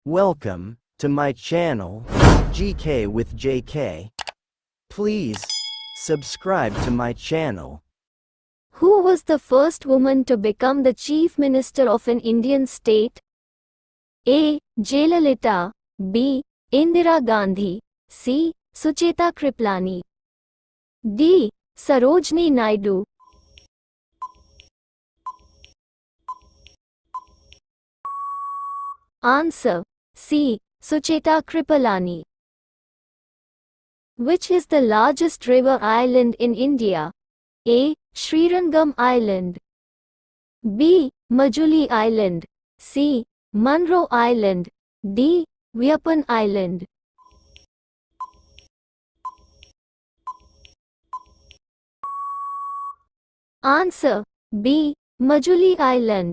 Welcome to my channel, GK with JK. Please subscribe to my channel. Who was the first woman to become the Chief Minister of an Indian state? A. Jayalalitha, B. Indira Gandhi, C. Sucheta Kripalani, D. Sarojini Naidu. Answer: C. Sucheta Kripalani. Which is the largest river island in India? A. Srirangam Island, B. Majuli Island, C. Munro Island, D. Vyapan Island. Answer: B. Majuli Island.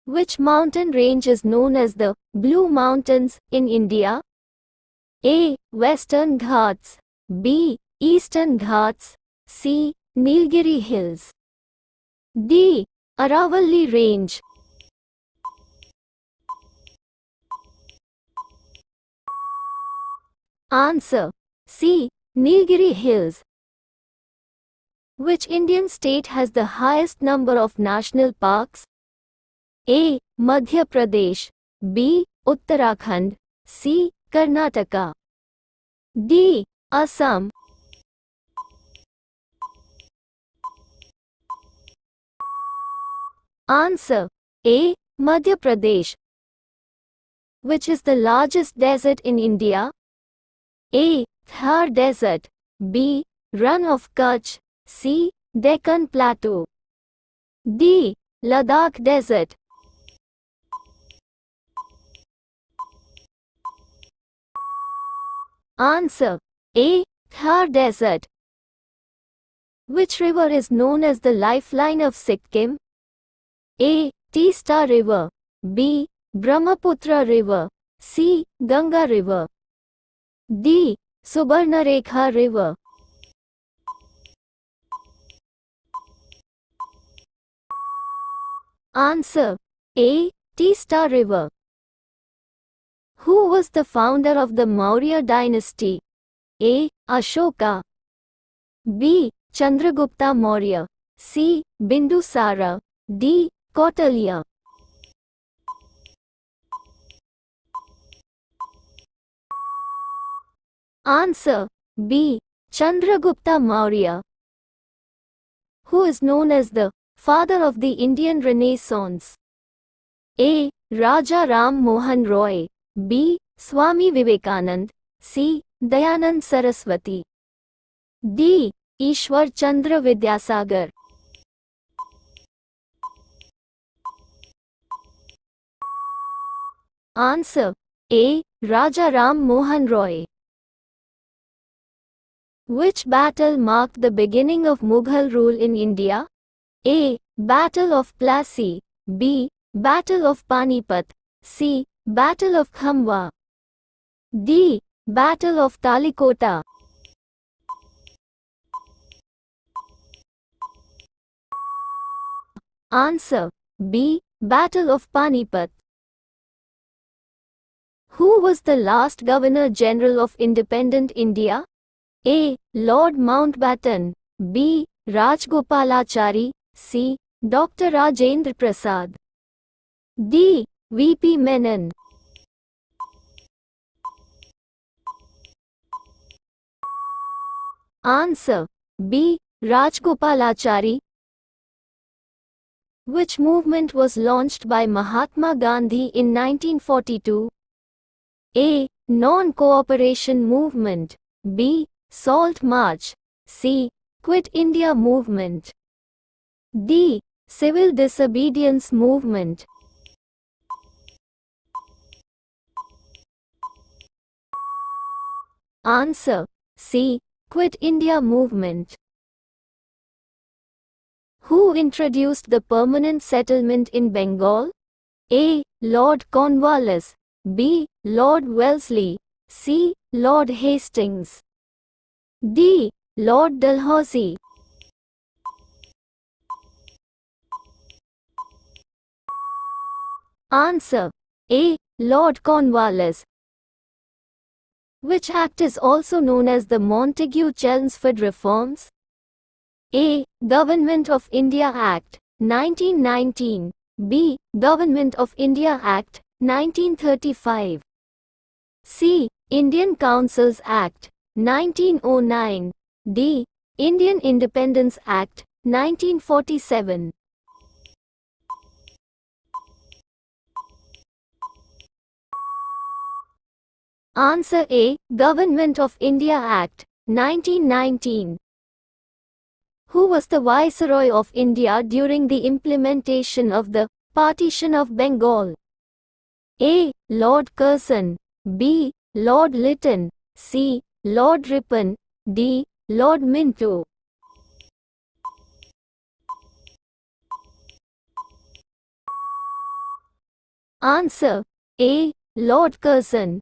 Which mountain range is known as the Blue Mountains in India? A. Western Ghats, B. Eastern Ghats, C. Nilgiri Hills, D. Aravalli Range. Answer: C. Nilgiri Hills. Which Indian state has the highest number of national parks? A. Madhya Pradesh, B. Uttarakhand, C. Karnataka, D. Assam. Answer: A. Madhya Pradesh. Which is the largest desert in India? A. Thar Desert, B. Run of Kutch, C. Deccan Plateau, D. Ladakh Desert. Answer: A. Thar Desert. Which river is known as the lifeline of Sikkim? A. Teesta River, B. Brahmaputra River, C. Ganga River, D. Subarnarekha River. Answer: A. Teesta River. Who was the founder of the Maurya dynasty? A. Ashoka, B. Chandragupta Maurya, C. Bindusara, D. Kautilya. Answer: B. Chandragupta Maurya. Who is known as the father of the Indian Renaissance? A. Raja Ram Mohan Roy, B. Swami Vivekanand, C. Dayanand Saraswati, D. Ishwar Chandra Vidyasagar. Answer: A. Raja Ram Mohan Roy. Which battle marked the beginning of Mughal rule in India? A. Battle of Plassey, B. Battle of Panipat, C. Battle of Khamwa, D. Battle of Talikota. Answer: B. Battle of Panipat. Who was the last Governor General of independent India? A. Lord Mountbatten, B. Rajgopalachari, C. Dr. Rajendra Prasad, D. V.P. Menon. Answer: B. Rajgopalachari. Which movement was launched by Mahatma Gandhi in 1942? A. Non-cooperation movement, B. Salt March, C. Quit India movement, D. Civil disobedience movement. Answer: C. Quit India movement. Who introduced the permanent settlement in Bengal? A. Lord Cornwallis, B. Lord Wellesley, C. Lord Hastings, D. Lord Dalhousie. Answer: A. Lord Cornwallis. Which act is also known as the Montagu-Chelmsford Reforms? A. Government of India Act, 1919. B. Government of India Act, 1935. C. Indian Councils Act, 1909. D. Indian Independence Act, 1947. Answer A. Government of India Act, 1919. Who was the Viceroy of India during the implementation of the Partition of Bengal? A. Lord Curzon. B. Lord Lytton. C. Lord Ripon. D. Lord Minto. Answer A. Lord Curzon.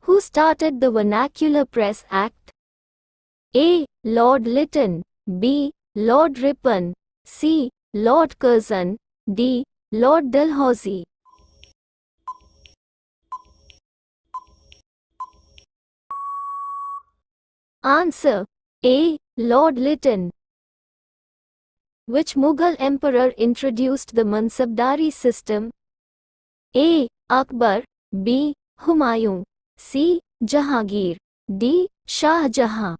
Who started the Vernacular Press Act? A. Lord Lytton. B. Lord Ripon. C. Lord Curzon. D. Lord Dalhousie. Answer A. Lord Lytton. Which Mughal emperor introduced the Mansabdari system? A. Akbar. B. Humayun. C. Jahangir. D. Shah Jahan.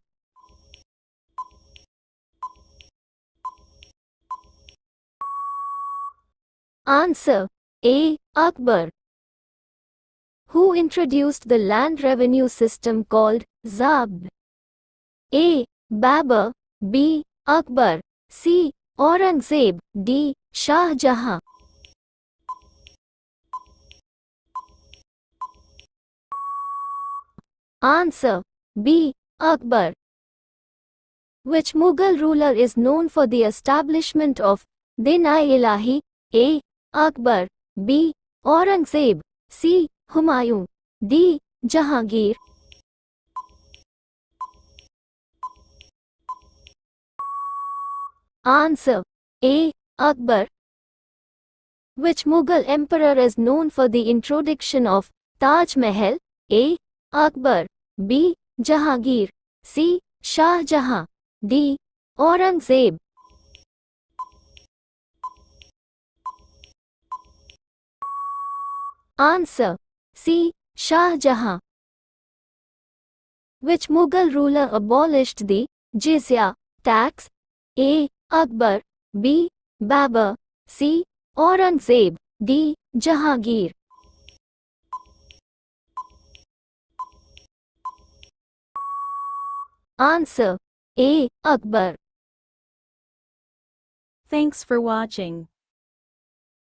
Answer A. Akbar. Who introduced the land revenue system called Zabt? A. Babur. B. Akbar. C. Aurangzeb. D. Shah Jahan. Answer B. Akbar. Which Mughal ruler is known for the establishment of Din-i-Ilahi? A. Akbar. B. Aurangzeb. C. Humayun. D. Jahangir. Answer A. Akbar. Which Mughal emperor is known for the introduction of Taj Mahal? A. Akbar. B. Jahangir. C. Shah Jahan. D. Aurangzeb. Answer C. Shah Jahan. Which Mughal ruler abolished the jizya tax? A. Akbar. B. Babur. C. Aurangzeb. D. Jahangir. Answer A. Akbar. Thanks for watching.